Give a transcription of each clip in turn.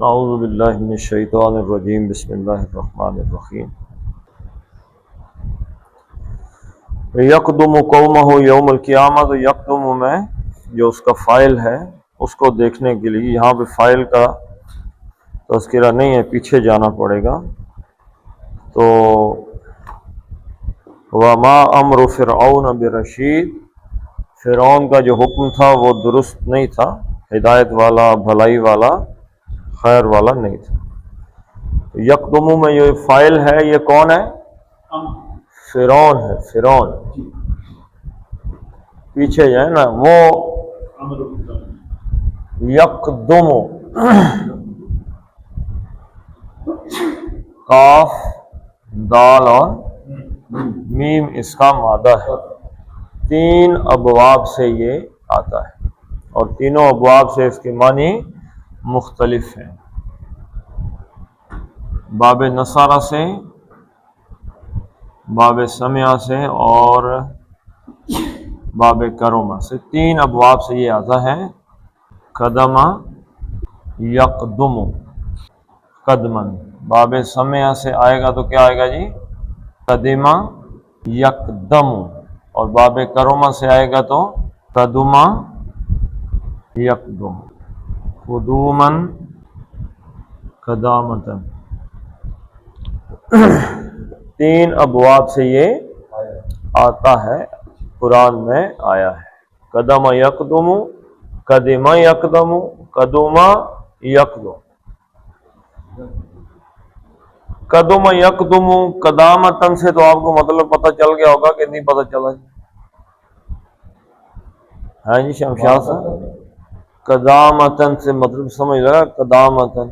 اعوذ باللہ من الشیطان الرجیم بسم اللہ الرحمن الرحیم یقدم قومہ یوم القیامہ. تو یقدم میں جو اس کا فاعل ہے اس کو دیکھنے کے لیے یہاں پہ فاعل کا تذکرہ نہیں ہے، پیچھے جانا پڑے گا. تو وما امر فرعون برشید، فرعون کا جو حکم تھا وہ درست نہیں تھا، ہدایت والا، بھلائی والا، خیر والا نہیں تھا. یقدم میں یہ فاعل ہے، یہ کون ہے؟ فرعون ہے. فرعون پیچھے جائے نا، وہ یقدم قاف دال اور میم اس کا مادہ ہے. 3 ابواب سے یہ آتا ہے اور تینوں ابواب سے اس کے معنی مختلف ہیں. باب نصارہ سے، باب سمعہ سے اور باب کرما سے، 3 ابواب سے یہ آتا ہے. قدم یقدم قدمن. باب سمعہ سے آئے گا تو کیا آئے گا جی؟ قدم یقدم. اور باب کرما سے آئے گا تو قدم یقدم. قدومن قدامتن. 3 ابواب سے یہ آتا ہے، قرآن میں آیا ہے. قدم یقدم، قدم یقدم، قدم یقدم. قدم یقدم قدامتن سے تو آپ کو مطلب پتہ چل گیا ہوگا کہ نہیں پتہ چلا؟ ہاں جی شمشاد صاحب، قدامتن سے مطلب سمجھ لگا؟ قدامتن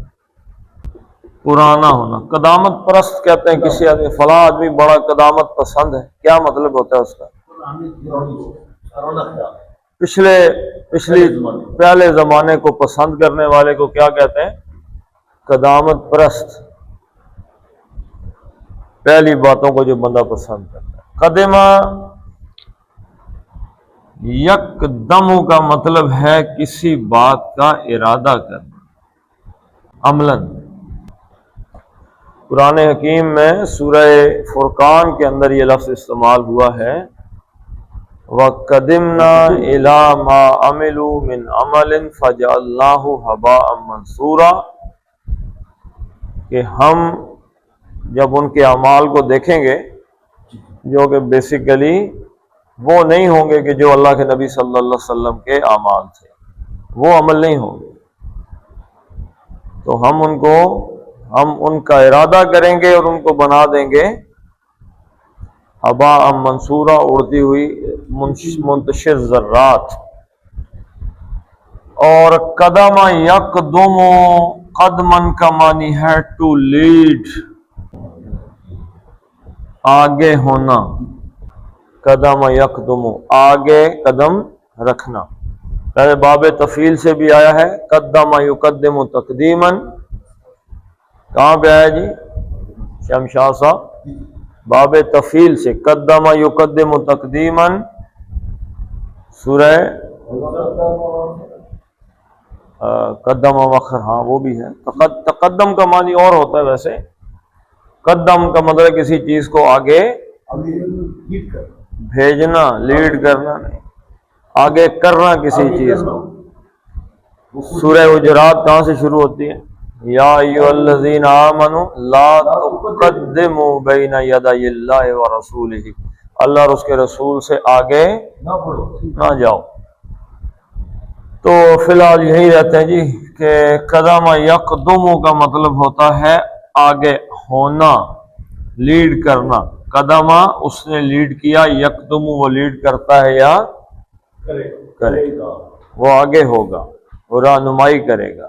پرانا ہونا. قدامت پرست کہتے ہیں کسی آدمی، فلاں آدمی بڑا قدامت پسند ہے. کیا مطلب ہوتا ہے اس کا؟ پہلے زمانے کو پسند کرنے والے کو کیا کہتے ہیں؟ قدامت پرست. پہلی باتوں کو جو بندہ پسند کرتا ہے. قدمہ یکدم کا مطلب ہے کسی بات کا ارادہ کرنا عملاً. قرآن حکیم میں سورہ فرقان کے اندر یہ لفظ استعمال ہوا ہے، وَقَدِمْنَا إِلَىٰ مَا عَمِلُوا مِنْ عَمَلٍ فَجَعَلْنَاهُ هَبَاءً مَنْثُورًا، کہ ہم جب ان کے اعمال کو دیکھیں گے جو کہ بیسیکلی وہ نہیں ہوں گے کہ جو اللہ کے نبی صلی اللہ علیہ وسلم کے اعمال تھے، وہ عمل نہیں ہوں گے، تو ہم ان کا ارادہ کریں گے اور ان کو بنا دیں گے ہباء منصورا، اڑتی ہوئی منتشر ذرات. اور قدم یقدم، قدمن کا معنی ہے ٹو لیڈ، آگے ہونا. قدم یقدم آگے قدم رکھنا. پہلے باب تفعیل سے بھی آیا ہے، قدم یقدم تقدیما. کہاں پہ آیا جی شمشاد صاحب؟ باب تفعیل سے قدم یقدم تقدیما، سورہ قدم وخر. ہاں وہ بھی ہے. تقدم کا معنی اور ہوتا ہے ویسے. قدم کا مطلب کسی چیز کو آگے بھیجنا، لیڈ کرنا نہیں، آگے کرنا کسی چیز کو. سورہ حجرات کہاں سے شروع ہوتی ہے؟ یا ایھا الذین آمنوا لا تقدموا بین یدی اللہ ورسولہ، اللہ اور اس کے رسول سے آگے نہ جاؤ. تو فی الحال یہی رہتے ہیں جی کہ قدم یقدم کا مطلب ہوتا ہے آگے ہونا، لیڈ کرنا. قدم اس نے لیڈ کیا، یقدم وہ لیڈ کرتا ہے یا کرے گا، وہ آگے ہوگا، وہ رہنمائی کرے گا.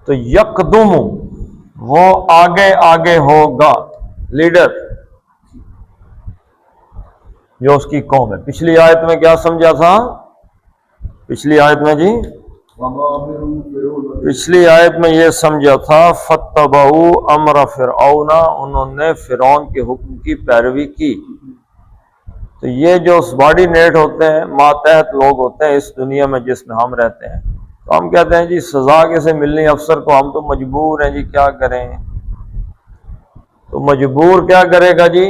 تو یقدم وہ آگے ہوگا، لیڈر جو اس کی قوم ہے. پچھلی آیت میں کیا سمجھا تھا؟ پچھلی آیت میں جی پچھلی آیت میں یہ سمجھا تھا فَاتَّبَعُوا أَمْرَ فِرْعَوْنَ، انہوں نے فرعون کے حکم کی پیروی کی. تو یہ جو باڈی نیٹ ہوتے ہیں، ماتحت لوگ ہوتے ہیں اس دنیا میں جس میں ہم رہتے ہیں، تو ہم کہتے ہیں جی سزا کیسے ملنی افسر کو، ہم تو مجبور ہیں جی، کیا کریں؟ تو مجبور کیا کرے گا جی؟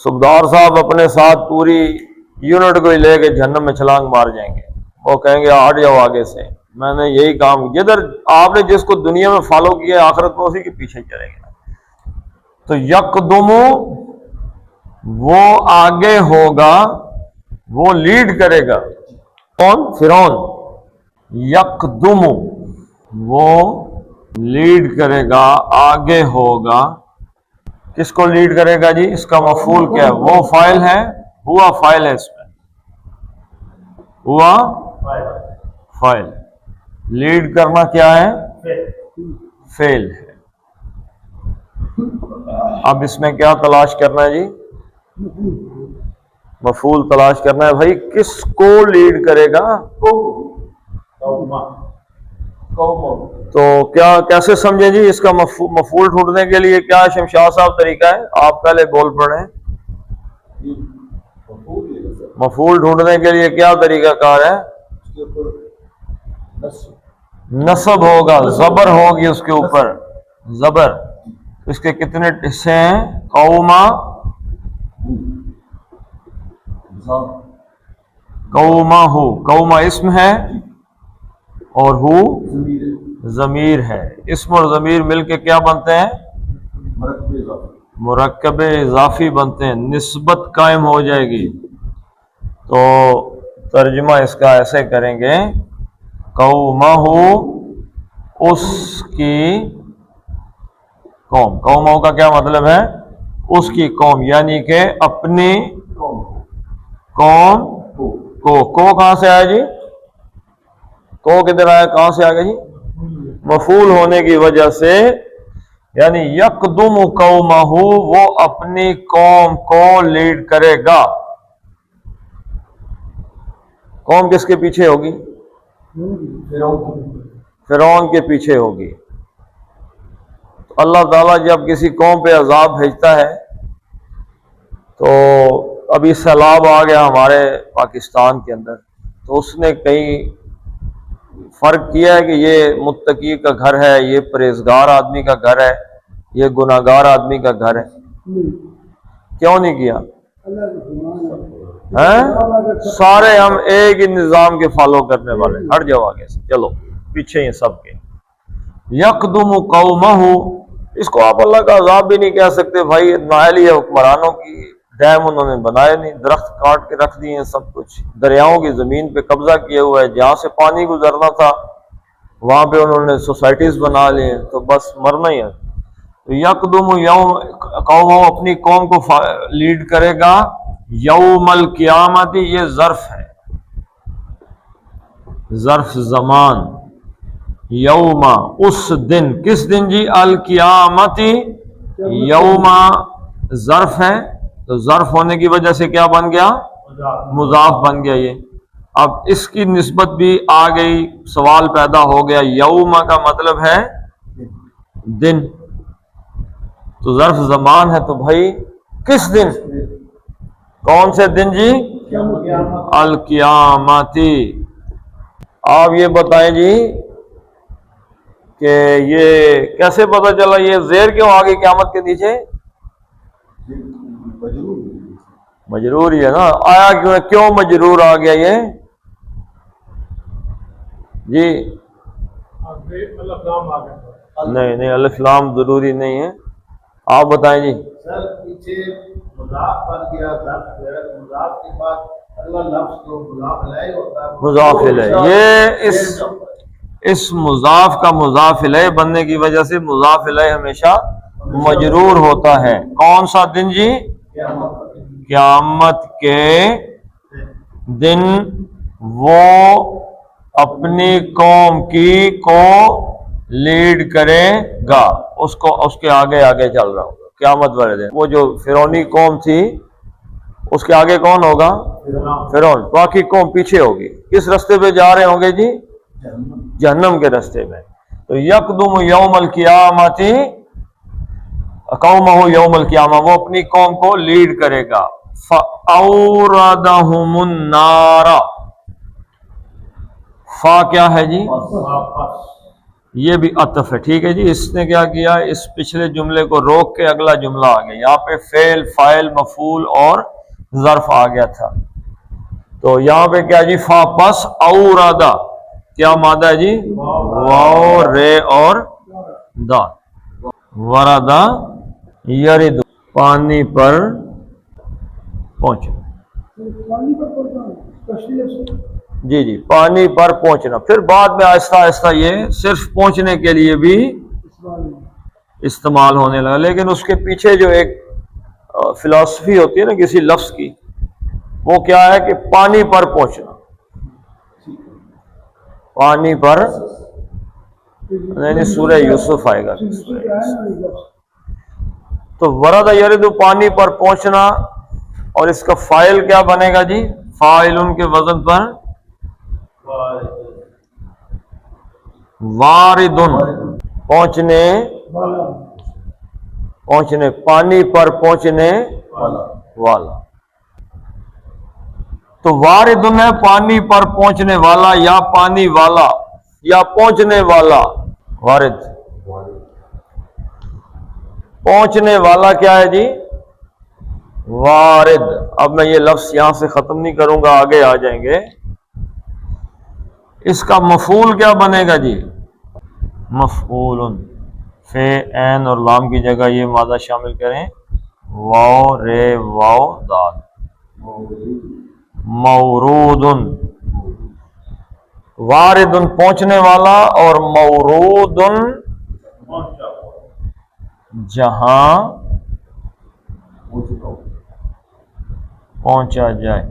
صوبدار صاحب اپنے ساتھ پوری یونٹ کو ہی لے کے جہنم میں چھلانگ مار جائیں گے، وہ کہیں گے ہٹ جاؤ آگے سے، میں نے یہی کام، جدھر آپ نے جس کو دنیا میں فالو کیا آخرت میں اسی کے پیچھے چلیں گے۔ تو یقدم، وہ آگے ہوگا، وہ لیڈ کرے گا، کون؟ فرعون۔ یقدم، وہ لیڈ کرے گا، آگے ہوگا۔ کس کو لیڈ کرے گا جی؟ اس کا مفعول کیا ہے؟ وہ فاعل ہے، ہوا فاعل ہے، اس میں ہوا فاعل، لیڈ کرنا کیا ہے؟ فعل ہے۔ اب اس میں کیا تلاش کرنا ہے جی؟ مفعول تلاش کرنا ہے۔ بھائی کس کو لیڈ کرے گا؟ تو کیا کیسے سمجھیں جی اس کا مفعول ڈھونڈنے کے لیے کیا شمشاد صاحب طریقہ ہے؟ آپ پہلے بول پڑیں۔ مفعول ڈھونڈنے کے لیے کیا طریقہ کار ہے؟ نصب ہوگا، زبر ہوگی اس کے اوپر، زبر۔ اس کے کتنے حصے ہیں؟ قوما، قوما ہو، قوما اسم ہے اور ہو ضمیر ہے۔ اسم اور ضمیر مل کے کیا بنتے ہیں؟ مرکب اضافی بنتے ہیں، نسبت قائم ہو جائے گی۔ تو ترجمہ اس کا ایسے کریں گے، قومہ اس کی قوم۔ قوموں کا کیا مطلب ہے؟ اس کی قوم، یعنی کہ اپنی قوم کو کہاں سے آیا جی؟ کو کدھر آیا؟ کہاں سے آ گیا جی؟ مفعول ہونے کی وجہ سے، یعنی یقدم قومہ، وہ اپنی قوم کو لیڈ کرے گا۔ قوم کس کے پیچھے ہوگی؟ فرعون کے پیچھے ہوگی۔ تو اللہ تعالیٰ جب کسی قوم پہ عذاب بھیجتا ہے، تو ابھی سیلاب آ گیا ہمارے پاکستان کے اندر، تو اس نے کئی فرق کیا ہے کہ یہ متقی کا گھر ہے، یہ پرہیزگار آدمی کا گھر ہے، یہ گناہگار آدمی کا گھر ہے؟ کیوں نہیں کیا؟ سارے ہم ایک ہی نظام کے فالو کرنے والے، ہٹ جاؤ آگے سے، چلو پیچھے ہی سب کے۔ یقدم قومہ، اس کو آپ اللہ کا عذاب بھی نہیں کہہ سکتے بھائی، نااہلی ہے حکمرانوں کی، ڈیم انہوں نے بنائے نہیں، درخت کاٹ کے رکھ دیے ہیں، سب کچھ دریاؤں کی زمین پہ قبضہ کیا ہوا ہے، جہاں سے پانی گزرنا تھا وہاں پہ انہوں نے سوسائٹیز بنا لی ہیں، تو بس مرنا ہی ہے۔ یقدم یوم قوم، اپنی قوم کو لیڈ کرے گا، یوم القیامت، یہ ظرف ہے، ظرف زمان، یوم اس دن، کس دن جی؟ القیامت، یوم ظرف ہے، تو ظرف ہونے کی وجہ سے کیا بن گیا؟ مضاف بن گیا یہ۔ اب اس کی نسبت بھی آ گئی، سوال پیدا ہو گیا، یوم کا مطلب ہے دن، تو ظرف زمان ہے، تو بھائی کس دن؟ کون سے دن جی؟ القیامتی۔ آپ یہ بتائیں جی کہ یہ کیسے پتہ چلا؟ یہ زیر کیوں آ گئی قیامت کے نیچے؟ مجرور ہی ہے نا، آیا کیوں ہے؟ کیوں مجرور آ گیا یہ جی؟ نہیں الف لام ضروری نہیں ہے، آپ بتائیں جی۔ سر پیچھے مضاف بن گیا، مضاف کے بعد اللہ لفظ کو مضاف الیہ ہوتا ہے، مضاف الیہ، یہ اس مضاف کا مضاف الیہ بننے کی وجہ سے مضاف الیہ ہمیشہ مجرور ہوتا ہے۔ کون سا دن جی؟ قیامت کے دن وہ اپنی قوم کو لیڈ کرے گا، اس کے آگے چل رہا ہوگا قیامت والے دن۔ وہ جو فرعونی قوم تھی اس کے آگے کون ہوگا؟ فرعون، باقی قوم پیچھے ہوگی۔ کس رستے پہ جا رہے ہوں گے جی؟ جہنم کے رستے میں۔ تو یقدم یوم القیامت قومہ یوم القیامہ، وہ اپنی قوم کو لیڈ کرے گا۔ فَأَوْرَدَهُمُ النَّارَ، فا کیا ہے جی؟ واپس. یہ بھی عطف ہے. ٹھیک ہے جی. اس نے کیا کیا، اس پچھلے جملے کو روک کے اگلا جملہ آ گیا. یہاں پہ فعل، فاعل، مفعول اور ظرف آ گیا تھا. تو یہاں پہ کیا جی؟ فا پس اورادا. کیا مادہ ہے جی؟ واو، رے اور دا. ورادا یرد، پانی پر پہنچنا. جی جی، پانی پر پہنچنا. پھر بعد میں آہستہ آہستہ یہ صرف پہنچنے کے لیے بھی استعمال ہونے لگا. لیکن اس کے پیچھے جو ایک فلسفی ہوتی ہے نا کسی لفظ کی، وہ کیا ہے کہ پانی پر پہنچنا. پانی پر، نہیں سورہ یوسف آئے گا. تو ورد یرد، پانی پر پہنچنا. اور اس کا فاعل کیا بنے گا جی؟ فاعل ان کے وزن پر واردن، پہنچنے، پانی پر پہنچنے والا. تو واردن ہے پانی پر پہنچنے والا، یا پانی والا، یا پہنچنے والا. وارد، پہنچنے والا کیا ہے جی؟ وارد. اب میں یہ لفظ یہاں سے ختم نہیں کروں گا، آگے آ جائیں گے. اس کا مفعول کیا بنے گا جی؟ مفعول. فے، عین اور لام کی جگہ یہ مادہ شامل کریں، واو، رے، واو، دال. مورود. وارد پہنچنے والا، اور مورود جہاں پہنچا جائے.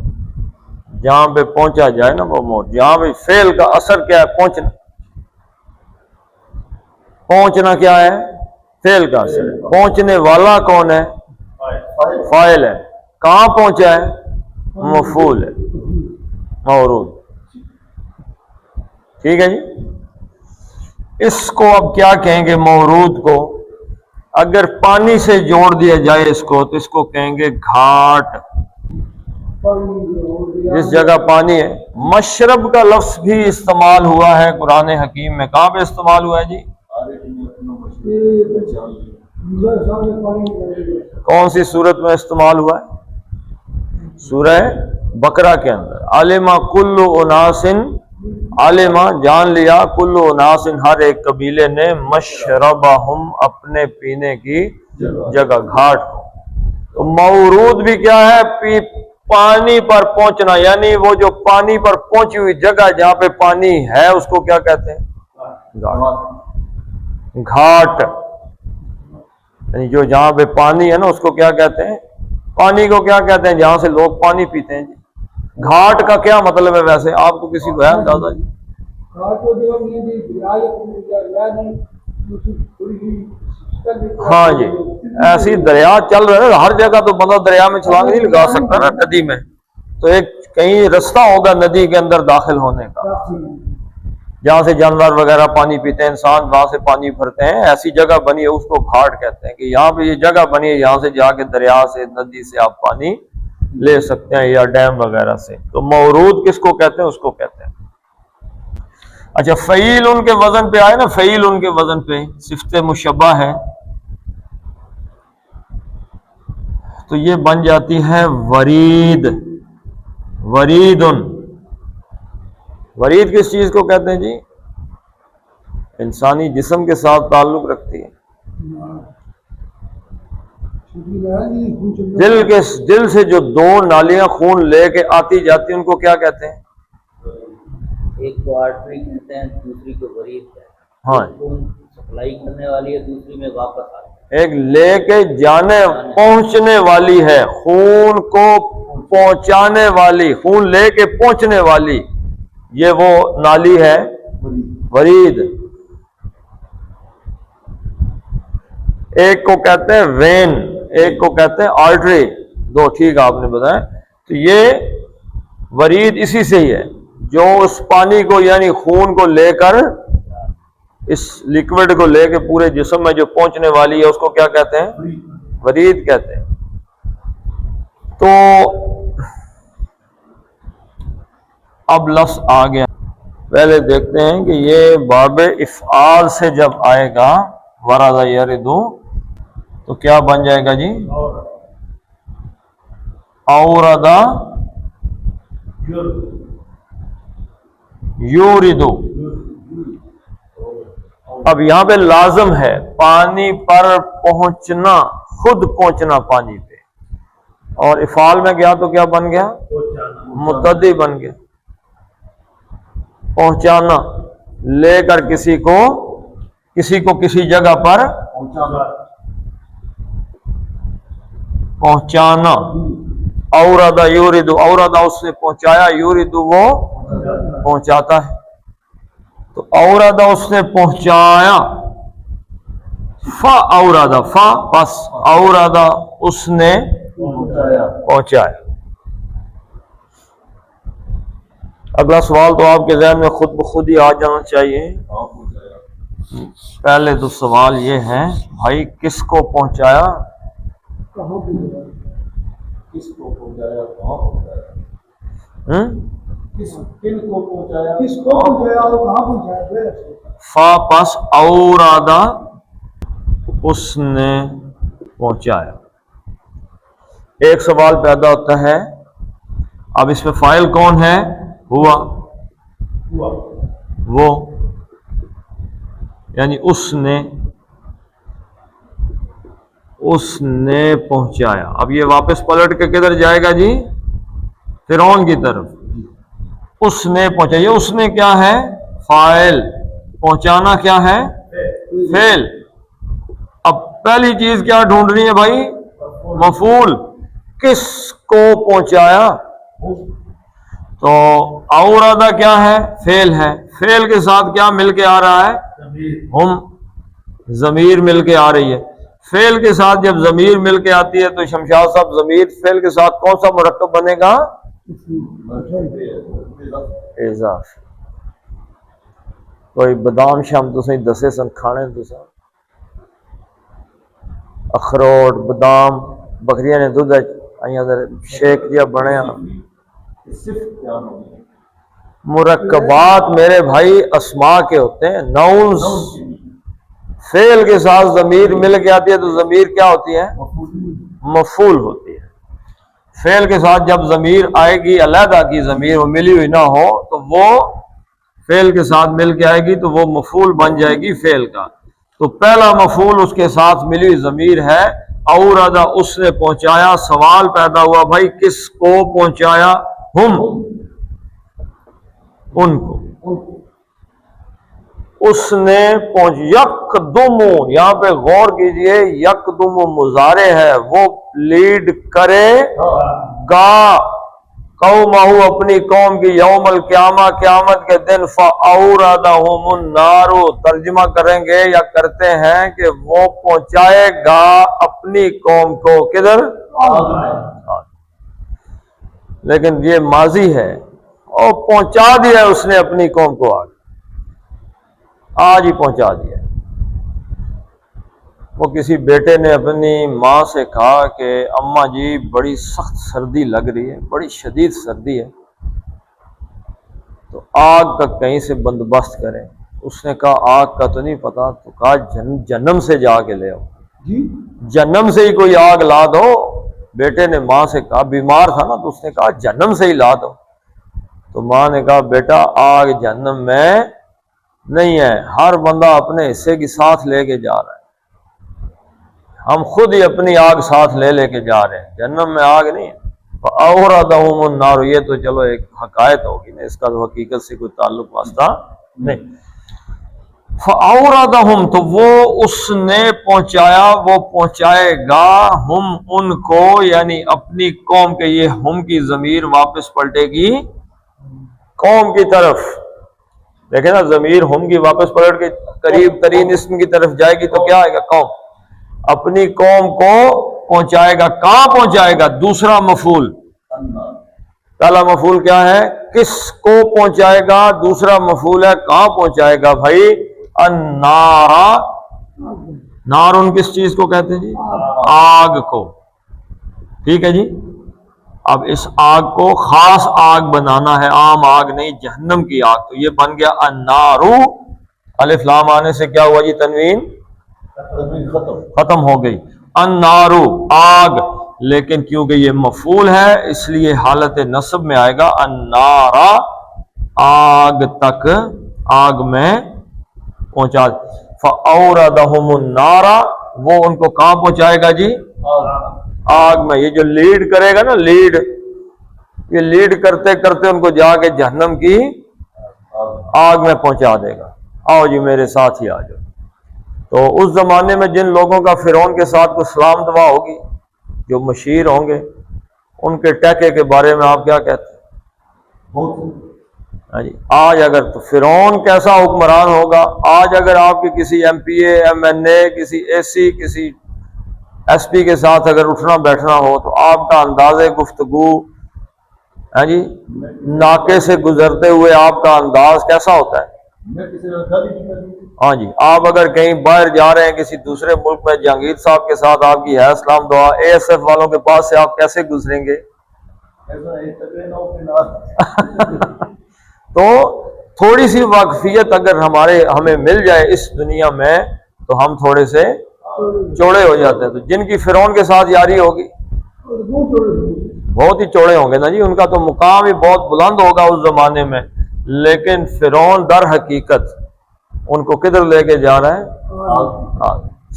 جہاں پہ پہنچا جائے نا وہ موت. جہاں پہ فعل کا اثر کیا ہے؟ پہنچنا. پہنچنا کیا ہے؟ فعل کا اثر ہے. پہنچنے والا کون ہے؟ فاعل ہے. کہاں پہنچا ہے؟ مفعول ہے، مورود. ٹھیک ہے جی. اس کو اب کیا کہیں گے؟ مورود کو اگر پانی سے جوڑ دیا جائے اس کو، تو اس کو کہیں گے گھاٹ. جس جگہ پانی ہے. مشرب کا لفظ بھی استعمال ہوا ہے قرآن حکیم میں. کہاں پہ استعمال ہوا ہے جی؟ کون سی صورت میں استعمال ہوا ہے؟ سورہ بقرہ کے اندر. علما کل اناس، علما جان لیا، کل اناس ہر ایک قبیلے نے، مشربہم اپنے پینے کی جگہ، گھاٹ کو. تو مورود بھی کیا ہے؟ پانی پر پہنچنا. یعنی وہ جو پانی پر پہنچی ہوئی جگہ جہاں پہ پانی ہے اس کو کیا کہتے ہیں؟ گھاٹ. یعنی جو جہاں پہ پانی ہے نا اس کو کیا کہتے ہیں؟ پانی کو کیا کہتے ہیں؟ جہاں سے لوگ پانی پیتے ہیں. گھاٹ کا کیا مطلب ہے ویسے؟ آپ کو کسی کو ہے اندازہ جی؟ ہاں جی، ایسی دریا چل رہا ہے ہر جگہ، تو بندہ دریا میں چھلانگ نہیں لگا سکتا نا ندی میں. تو ایک کہیں رستہ ہوگا ندی کے اندر داخل ہونے کا، جہاں سے جانور وغیرہ پانی پیتے ہیں، انسان وہاں سے پانی بھرتے ہیں. ایسی جگہ بنی ہے اس کو گھاٹ کہتے ہیں، کہ یہاں پہ یہ جگہ بنی ہے، یہاں سے جا کے دریا سے، ندی سے آپ پانی لے سکتے ہیں، یا ڈیم وغیرہ سے. تو مورود کس کو کہتے ہیں؟ اس کو کہتے ہیں. اچھا، فعیل ان کے وزن پہ آئے نا، فعیل ان کے وزن پہ صفت مشبہ ہے، تو یہ بن جاتی ہے ورید. وریدن. ورید کس چیز کو کہتے ہیں جی؟ انسانی جسم کے ساتھ تعلق رکھتی ہے. دل سے جو دو نالیاں خون لے کے آتی جاتی ہیں ان کو کیا کہتے ہیں؟ ایک کو آرٹری کہتے ہیں، دوسری کو ورید کہتے ہیں. ہاں، خون سپلائی کرنے والی ہے، دوسری میں واپس آتی ہے. ایک لے کے جانے، پہنچنے والی ہے، خون کو پہنچانے والی، خون لے کے پہنچنے والی، یہ وہ نالی ہے ورید. ایک کو کہتے ہیں وین، ایک کو کہتے ہیں آرٹری. دو ٹھیک آپ نے بتایا. تو یہ ورید اسی سے ہی ہے، جو اس پانی کو یعنی خون کو لے کر، اس لیکوڈ کو لے کے پورے جسم میں جو پہنچنے والی ہے اس کو کیا کہتے ہیں؟ ورید کہتے ہیں. تو اب لفظ آ گیا. پہلے دیکھتے ہیں کہ یہ باب افعال سے جب آئے گا ورد یردو تو کیا بن جائے گا جی؟ اوردا یوردو. اب یہاں پہ لازم ہے پانی پر پہنچنا، خود پہنچنا پانی پہ، اور افعال میں گیا تو کیا بن گیا؟ متعدی بن گیا. پہنچانا، لے کر کسی کو کسی جگہ پر پہنچانا. اوردا یوردو، اوردا اس نے پہنچایا، یوردو وہ پہنچاتا ہے. تو اوردا اس نے پہنچایا، فا اوردا، فا پس اوردا اس نے پہنچایا. اگلا سوال تو آپ کے ذہن میں خود بخود ہی آ جانا چاہیے. پہلے تو سوال یہ ہے بھائی کس کو پہنچایا؟ کس کو پہنچایا، کہاں پہنچایا، کس کو پہنچایا اور کہاں پہنچایا. فا پس اورادہ اس نے پہنچایا. ایک سوال پیدا ہوتا ہے، اب اس میں فاعل کون ہے؟ ہوا، وہ، یعنی اس نے پہنچایا. اب یہ واپس پلٹ کے کدھر جائے گا جی؟ فرعون کی طرف. اس نے پہنچایا، یہ اس نے کیا ہے؟ فاعل. پہنچانا کیا ہے؟ فعل. اب پہلی چیز کیا ڈھونڈنی ہے بھائی؟ مفعول. کس کو پہنچایا؟ تو اورادہ کیا ہے؟ فعل ہے. فعل کے ساتھ کیا مل کے آ رہا ہے؟ ہم، ضمیر مل کے آ رہی ہے. فعل کے ساتھ جب ضمیر مل کے آتی ہے تو شمشاد صاحب ضمیر فعل کے ساتھ کون سا مرکب بنے گا؟ اضافی. کوئی بادام شام تو صحیح دسے سن کھانے تو سا اخروٹ بادام بکریاں نے دودھ شیک دیا بنے. مرکبات میرے بھائی اسماء کے ہوتے ہیں، ناؤنز. فعل کے ساتھ ضمیر مل کے آتی ہے تو ضمیر کیا ہوتی ہے؟ مفعول ہوتی ہے. فعل کے ساتھ جب ضمیر آئے گی، علیحدہ کی ضمیر وہ ملی ہوئی نہ ہو تو وہ فعل کے ساتھ مل کے آئے گی تو وہ مفعول بن جائے گی فعل کا. تو پہلا مفعول اس کے ساتھ ملی ہوئی ضمیر ہے. اورادہ اس نے پہنچایا. سوال پیدا ہوا بھائی کس کو پہنچایا؟ ہم، ان کو. اس نے یکدم، یہاں پہ غور کیجئے، یکدم مضارع ہے، وہ لیڈ کرے گا قومہ، اپنی قوم کی، یوم القیامہ، قیامت کے دن. فاوردہم النار، ترجمہ کریں گے یا کرتے ہیں کہ وہ پہنچائے گا اپنی قوم کو کدھر؟ لیکن یہ ماضی ہے اور پہنچا دیا اس نے اپنی قوم کو. آج ہی پہنچا دیا. وہ کسی بیٹے نے اپنی ماں سے کہا کہ اماں جی بڑی سخت سردی لگ رہی ہے، بڑی شدید سردی ہے، تو آگ کا کہیں سے بندوبست کریں. اس نے کہا آگ کا تو نہیں پتا، تو کہا جہنم سے جا کے لے آؤ، جہنم سے ہی کوئی آگ لا دو. بیٹے نے ماں سے کہا، بیمار تھا نا، تو اس نے کہا جہنم سے ہی لا دو. تو ماں نے کہا بیٹا آگ جہنم میں نہیں ہے، ہر بندہ اپنے حصے کی ساتھ لے کے جا رہا ہے، ہم خود ہی اپنی آگ ساتھ لے کے جا رہے ہیں، جہنم میں آگ نہیں ہے. فاوردہم النار، یہ تو چلو ایک حقائق ہوگی نا، اس کا تو حقیقت سے کوئی تعلق واسطہ نہیں. فاوردہم، تو وہ اس نے پہنچایا، وہ پہنچائے گا ہم ان کو، یعنی اپنی قوم کے. یہ ہم کی ضمیر واپس پلٹے گی قوم کی طرف. دیکھیں نا ضمیر ہم کی واپس پلٹ کے قریب ترین اسم کی طرف جائے گی تو کیا آئے گا؟ قوم. اپنی قوم کو پہنچائے گا. کہاں پہنچائے گا؟ دوسرا مفعول. پہلا مفعول کیا ہے؟ کس کو پہنچائے گا. دوسرا مفعول ہے کہاں پہنچائے گا بھائی؟ النارا. نارن کس چیز کو کہتے ہیں جی؟ آگ کو. ٹھیک ہے جی. اب اس آگ کو خاص آگ بنانا ہے، عام آگ نہیں، جہنم کی آگ، تو یہ بن گیا النارو، الف لام آنے سے کیا ہوا جی؟ تنوین ختم ہو گئی، النارو آگ، لیکن کیونکہ یہ مفعول ہے اس لیے حالت نصب میں آئے گا النارا، آگ تک، آگ میں پہنچا، فاوردہم النارا، وہ ان کو کہاں پہنچائے گا جی؟ آگ میں۔ یہ جو لیڈ کرے گا نا، لیڈ، یہ لیڈ کرتے کرتے ان کو جا کے جہنم کی آگ میں پہنچا دے گا۔ آؤ جی میرے ساتھ ہی آ جاؤ۔ تو اس زمانے میں جن لوگوں کا فرعون کے ساتھ کوئی سلام دعا ہوگی، جو مشیر ہوں گے، ان کے ٹیکے کے بارے میں آپ کیا کہتے ہیں؟ ہاں جی، آج اگر تو فرعون کیسا حکمران ہوگا، آج اگر آپ کے کسی ایم پی اے، ایم این اے، کسی اے سی، کسی ایس پی کے ساتھ اگر اٹھنا بیٹھنا ہو تو آپ کا انداز گفتگو، ہاں جی، ناکے سے گزرتے ہوئے آپ کا انداز کیسا ہوتا ہے؟ ہاں جی، آپ اگر کہیں باہر جا رہے ہیں کسی دوسرے ملک میں، جہانگیر صاحب کے ساتھ آپ کی ہے سلام دعا، اے ایس ایف والوں کے پاس سے آپ کیسے گزریں گے؟ تو تھوڑی سی واقفیت اگر ہمیں مل جائے اس دنیا میں تو ہم تھوڑے سے چوڑے ہو جاتے ہیں۔ تو جن کی فرعون کے ساتھ یاری ہوگی بہت ہی چوڑے ہوں گے نا جی، ان کا تو مقام ہی بہت بلند ہوگا اس زمانے میں، لیکن فرعون در حقیقت ان کو کدھر لے کے جا رہا ہے؟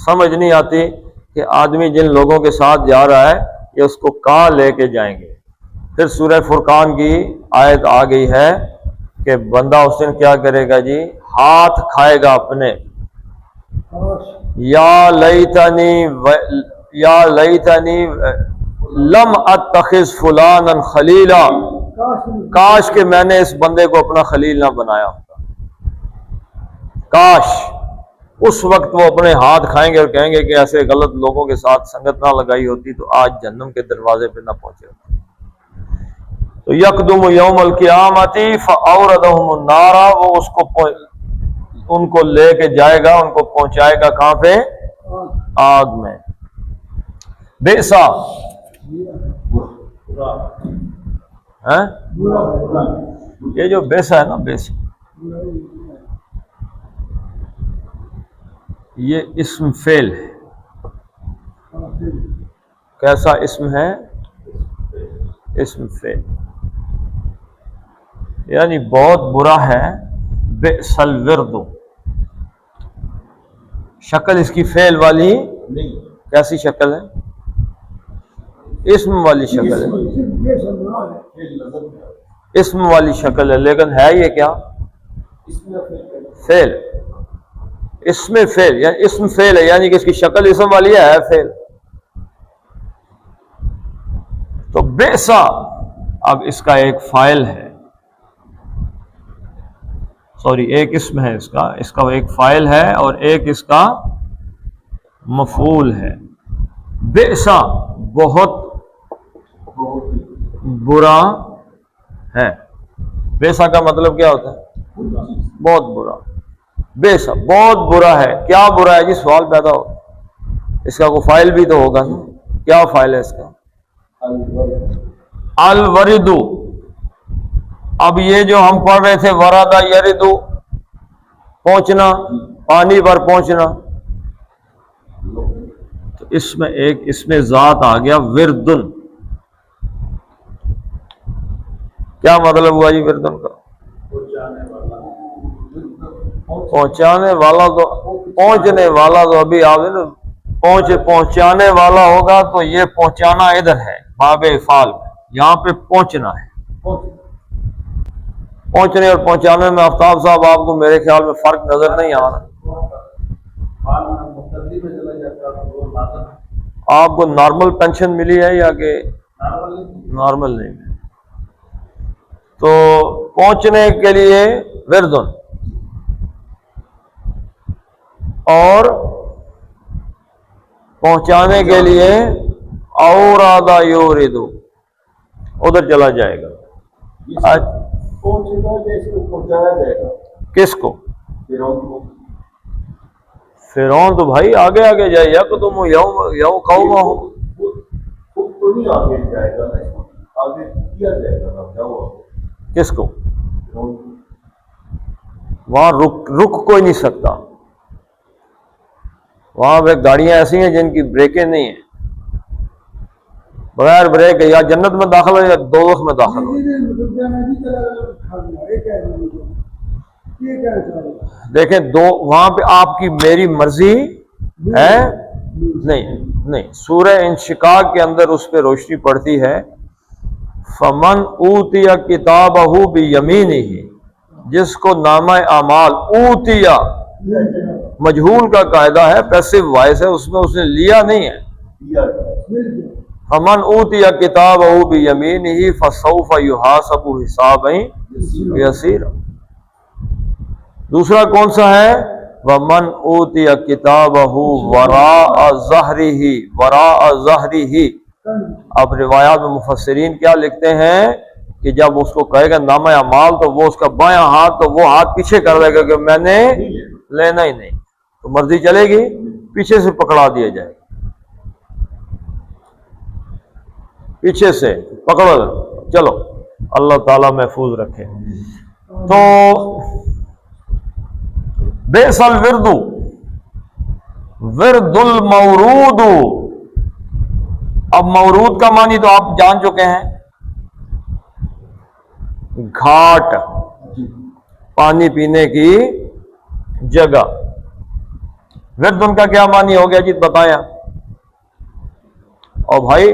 سمجھ نہیں آتی کہ آدمی جن لوگوں کے ساتھ جا رہا ہے یہ اس کو کہاں لے کے جائیں گے۔ پھر سورہ فرقان کی آیت آ گئی ہے کہ بندہ اس دن کیا کرے گا جی؟ ہاتھ کھائے گا اپنے، یا لیتنی لم اتخذ فلانا خلیلا، کاش کہ میں نے اس بندے کو اپنا خلیل نہ بنایا ہوتا، کاش۔ اس وقت وہ اپنے ہاتھ کھائیں گے اور کہیں گے کہ ایسے غلط لوگوں کے ساتھ سنگت نہ لگائی ہوتی تو آج جہنم کے دروازے پہ نہ پہنچے ہوتے۔ تو یقدم یوم القیامت فاوردہم النار، وہ اس کو ان کو لے کے جائے گا، ان کو پہنچائے گا کہاں پہ؟ آگ میں۔ بئسا، یہ جو بیسا ہے نا، بیسا یہ اسم فعل ہے۔ کیسا اسم ہے؟ اسم فعل، یعنی بہت برا ہے۔ بئس الورد، شکل اس کی فعل والی کیسی شکل ہے؟ اسم والی شکل ہے، اسم والی شکل ہے، لیکن ہے یہ کیا؟ فعل، اسم فعل، یعنی اسم فعل ہے، یعنی کہ اس کی شکل اسم والی ہے فعل۔ تو بئسا، اب اس کا ایک فاعل ہے، سوری ایک اسم ہے اس کا ایک فاعل ہے اور ایک اس کا مفعول ہے۔ بئسا بہت برا ہے۔ بئسا کا مطلب کیا ہوتا ہے؟ بہت برا۔ بئسا بہت برا ہے، کیا برا ہے جی؟ سوال پیدا ہو، اس کا کوئی فاعل بھی تو ہوگا نا، کیا فاعل ہے اس کا؟ الوردو۔ اب یہ جو ہم پڑھ رہے تھے وردا یردو، پہنچنا، پانی پر پہنچنا، تو اس میں ایک اس میں ذات آ گیا وردن۔ کیا مطلب ہوا جی وردن کا؟ پہنچانے والا، تو پہنچنے والا تو ابھی آپ نے پہنچانے والا ہوگا تو یہ پہنچانا ادھر ہے باب افعال میں، یہاں پہ پہنچنا ہے۔ پہنچنے اور پہنچانے میں آفتاب صاحب آپ کو میرے خیال میں فرق نظر نہیں آ رہا۔ آپ کو نارمل پینشن ملی ہے یا کہ نارمل نہیں ملی؟ تو پہنچنے کے لیے وردن اور پہنچانے کے لیے اورادہ یوردو، ادھر چلا جائے گا۔ کس کو؟ فرعون تو بھائی آگے آگے جائے، یقدم یوم قومہ، آگے کیا جائے گا کیا ہوا کس کو؟ وہاں رک کوئی نہیں سکتا. وہاں پہ گاڑیاں ایسی ہیں جن کی بریکیں نہیں ہیں، بغیر بریک یا جنت میں داخل ہو یا دوزخ میں داخل ہو. دیکھیں وہاں پہ آپ کی میری مرضی ہے نہیں. سورہ انشقاق کے اندر اس پہ روشنی پڑتی ہے، فمن اوتیا کتابہ بیمینہ، جس کو نامہ اعمال اوتیا مجہول کا قاعدہ ہے، پیسو وائس ہے، اس میں اس نے لیا نہیں ہے. فمن اوتیا کتابہ بیمینہ فسوف یحاسب حسابا یسیرا. دوسرا کون سا ہے؟ ومن اوتی کتابہ وراء ظہرہ. اب روایات میں مفسرین کیا لکھتے ہیں کہ جب اس کو کہے گا نامہ اعمال تو وہ اس کا بایاں ہاتھ تو وہ ہاتھ پیچھے کر دے گا کہ میں نے لینا ہی نہیں. تو مرضی چلے گی، پیچھے سے پکڑا دیا جائے گا، پیچھے سے پکڑو چلو. اللہ تعالیٰ محفوظ رکھے. تو بئس الورد ورد المورود. اب مورود کا معنی تو آپ جان چکے ہیں، گھاٹ، پانی پینے کی جگہ. ورد ان کا کیا معنی ہو گیا جی بتایا؟ اور بھائی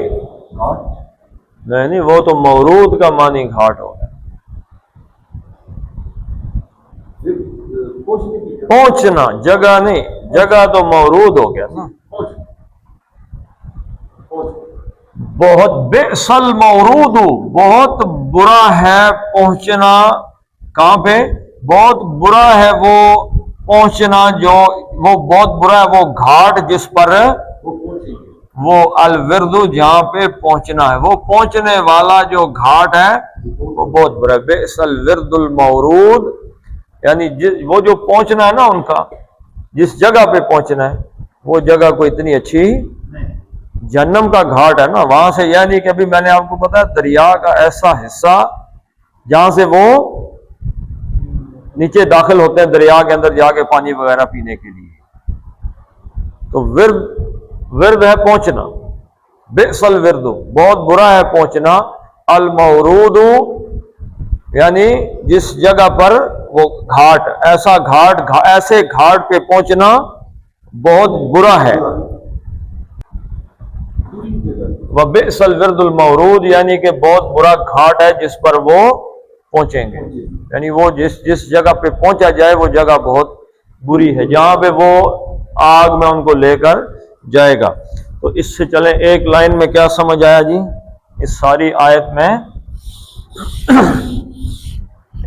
نہیں وہ تو مورود کا معنی گھاٹ ہو گیا، پہنچنا، جگہ نہیں. جگہ تو مورود ہو گیا نا. بہت بئس المورود، بہت برا ہے پہنچنا. کہاں پہ؟ بہت برا ہے وہ پہنچنا، جو وہ بہت برا ہے وہ گھاٹ جس پر وہ الورد جہاں پہ پہنچنا ہے، وہ پہنچنے والا جو گھاٹ ہے وہ بہت برا ہے. بئس الورد المورود، یعنی وہ جو پہنچنا ہے نا ان کا، جس جگہ پہ پہنچنا ہے وہ جگہ کوئی اتنی اچھی جہنم کا گھاٹ ہے نا. وہاں سے یعنی کہ ابھی میں نے آپ کو بتایا دریا کا ایسا حصہ جہاں سے وہ نیچے داخل ہوتے ہیں دریا کے اندر جا کے پانی وغیرہ پینے کے لیے. تو ورد ہے پہنچنا. بئس الورد، بہت برا ہے پہنچنا. المورود یعنی جس جگہ پر وہ گھاٹ، ایسا گھاٹ، ایسے گھاٹ پہ پہنچنا بہت برا ہے. وبئس الورد المورود یعنی کہ بہت برا گھاٹ ہے جس پر وہ پہنچیں گے. یعنی وہ جس جگہ پہ پہنچا جائے وہ جگہ بہت بری ہے، جہاں پہ وہ آگ میں ان کو لے کر جائے گا. تو اس سے چلیں ایک لائن میں کیا سمجھ آیا جی اس ساری آیت میں؟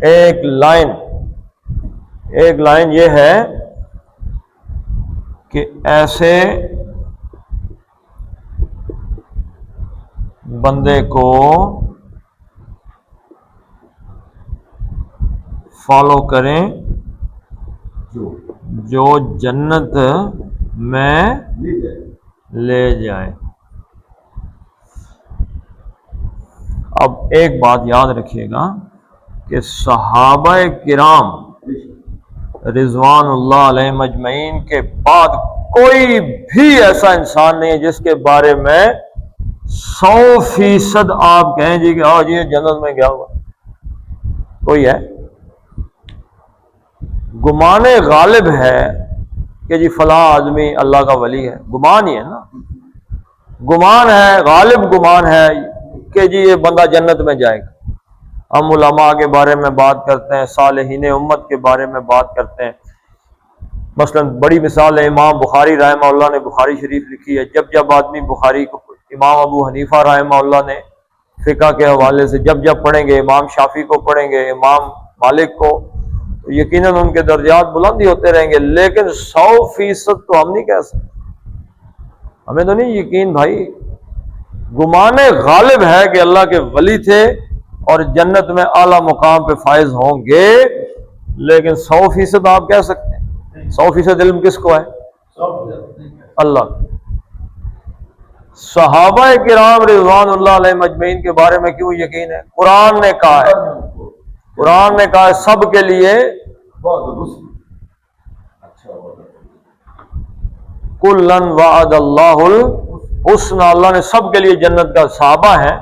ایک لائن یہ ہے کہ ایسے بندے کو فالو کریں جو جنت میں لے جائے. اب ایک بات یاد رکھیے گا کہ صحابہ کرام رضوان اللہ علیہ مجمعین کے بعد کوئی بھی ایسا انسان نہیں ہے جس کے بارے میں 100% آپ کہیں جی کہ آؤ جی جنت میں گیا ہوا. کوئی ہے؟ گمان غالب ہے کہ جی فلاں آدمی اللہ کا ولی ہے، گمان ہی ہے نا. گمان ہے، غالب گمان ہے کہ جی یہ بندہ جنت میں جائے گا. ہم علماء کے بارے میں بات کرتے ہیں، صالحین امت کے بارے میں بات کرتے ہیں. مثلا بڑی مثال ہے امام بخاری رحمہ اللہ نے بخاری شریف لکھی ہے. جب آدمی بخاری کو، امام ابو حنیفہ رحمہ اللہ نے فقہ کے حوالے سے جب پڑھیں گے، امام شافعی کو پڑھیں گے، امام مالک کو، تو یقیناً ان کے درجات بلند ہی ہوتے رہیں گے. لیکن 100% تو ہم نہیں کہہ سکتے، ہمیں تو نہیں یقین بھائی. گمان غالب ہے کہ اللہ کے ولی تھے اور جنت میں اعلیٰ مقام پہ فائز ہوں گے، لیکن 100% آپ کہہ سکتے ہیں؟ 100% علم کس کو ہے؟ اللہ. صحابہ کرام رضوان اللہ علیہ مجمعین کے بارے میں کیوں یقین ہے؟ قرآن نے کہا ہے، قرآن نے کہا ہے سب کے لیے کلن وعد اللہ الحسنی، اللہ نے سب کے لیے جنت کا، صحابہ ہیں،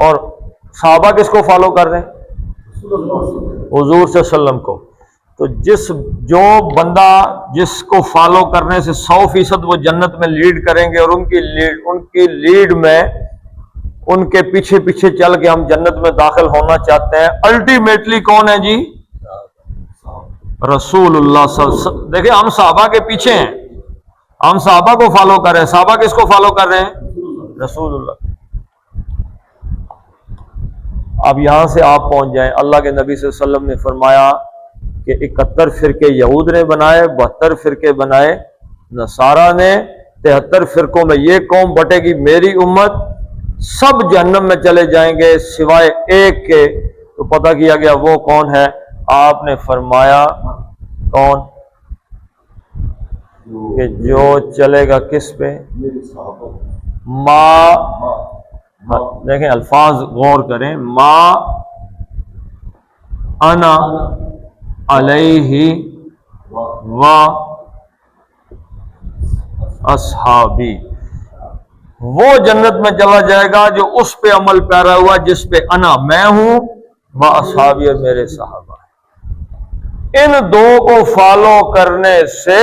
اور صحابہ کس کو فالو کر رہے ہیں؟ حضور صلی اللہ علیہ وسلم کو۔ تو جو بندہ جس کو فالو کرنے سے 100% وہ جنت میں لیڈ کریں گے، اور ان کی لیڈ میں ان کے پیچھے پیچھے چل کے ہم جنت میں داخل ہونا چاہتے ہیں، الٹیمیٹلی کون ہے جی؟ رسول اللہ صلی اللہ علیہ وسلم۔ دیکھیں ہم صحابہ کے پیچھے ہیں، ہم صحابہ کو فالو کر رہے ہیں۔ صحابہ کس کو فالو کر رہے ہیں؟ رسول اللہ۔ اب یہاں سے آپ پہنچ جائیں، اللہ کے نبی صلی اللہ علیہ وسلم نے فرمایا کہ 71 فرقے یہود نے بنائے، 72 فرقے بنائے نصارہ نے، 73 فرقوں میں یہ قوم بٹے گی، میری امت سب جہنم میں چلے جائیں گے سوائے ایک کے۔ تو پتہ کیا گیا وہ کون ہے؟ آپ نے فرمایا کون؟ کہ جو چلے گا کس پہ؟ دیکھیں الفاظ غور کریں، ما انا علیہ و اصحابی، وہ جنت میں چلا جائے گا جو اس پہ عمل پیرا ہوا جس پہ انا میں ہوں، و اصحابی اور میرے صحابہ ہیں۔ ان دو کو فالو کرنے سے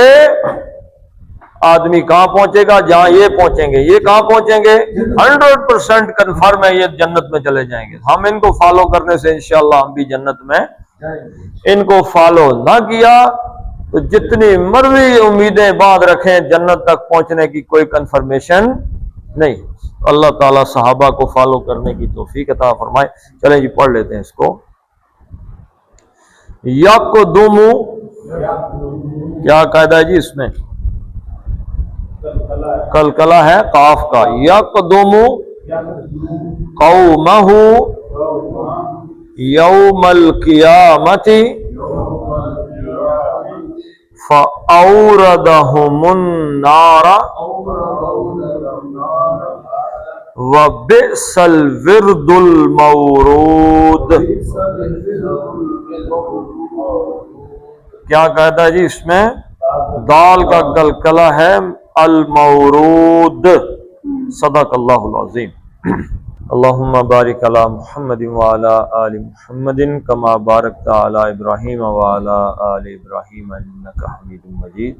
آدمی کہاں پہنچے گا؟ جہاں یہ پہنچیں گے۔ یہ کہاں پہنچیں گے؟ 100% کنفرم ہے یہ جنت میں چلے جائیں گے۔ ہم ان کو فالو کرنے سے انشاءاللہ ہم بھی جنت میں، ان کو فالو نہ کیا تو جتنی مرضی امیدیں بعد رکھیں جنت تک پہنچنے کی کوئی کنفرمیشن نہیں۔ اللہ تعالیٰ صحابہ کو فالو کرنے کی توفیق عطا فرمائے۔ چلیں جی پڑھ لیتے ہیں اس کو۔ یقدم، کیا قاعدہ ہے جی اس میں؟ کلکلہ ہے قاف کا۔ یقدم قومہ یوم القیامت فاوردہم النار وبئس الورد المورود۔ کیا قاعدہ ہے جی اس میں؟ دال کا کلکلہ ہے المورود۔ صدق اللہ العظیم۔ اللہم بارک علی محمد وعلی آل محمد کما بارکت علی ابراہیم وعلی آل ابراہیم انک حمید مجید۔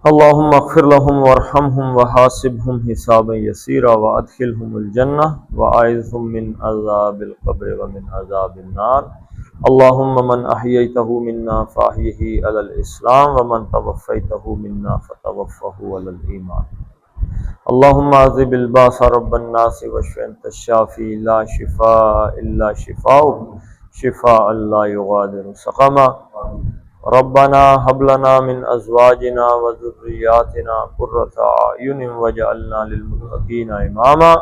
اللہم اغفر لهم وارحمهم وحاسبهم حسابا یسیرا وادخلهم الجنہ واعذهم من عذاب القبر ومن عذاب النار۔ اللہم من احییتہ منا فاحیہ علی الاسلام ومن توفیتہ منا فتوفہ علی الایمان۔ اللہم اذہب الباس رب الناس واشف انت الشافی لا شفاء الا شفاؤک شفاء لا یغادر سقما۔ ربنا هب لنا من ازواجنا وذرياتنا قرة اعین واجعلنا للمتقین اماما۔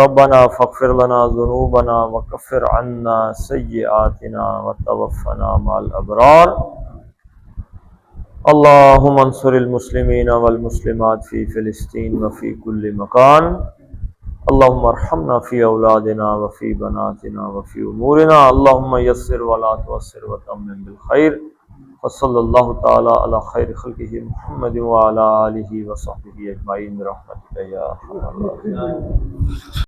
ربنا فاغفر لنا ذنوبنا وكفر عنا سیئاتنا وتوفنا مع الابرار۔ اللهم انصر المسلمين والمسلمات في فلسطين وفي كل مكان۔ اللهم ارحمنا في اولادنا وفي بناتنا وفي امورنا۔ اللهم يسر ولا تعسر وتمم بالخير۔ وصلى الله تعالى على خير خلقه محمد وعلى آله وصحبه أجمعين برحمتك يا أرحم الراحمين۔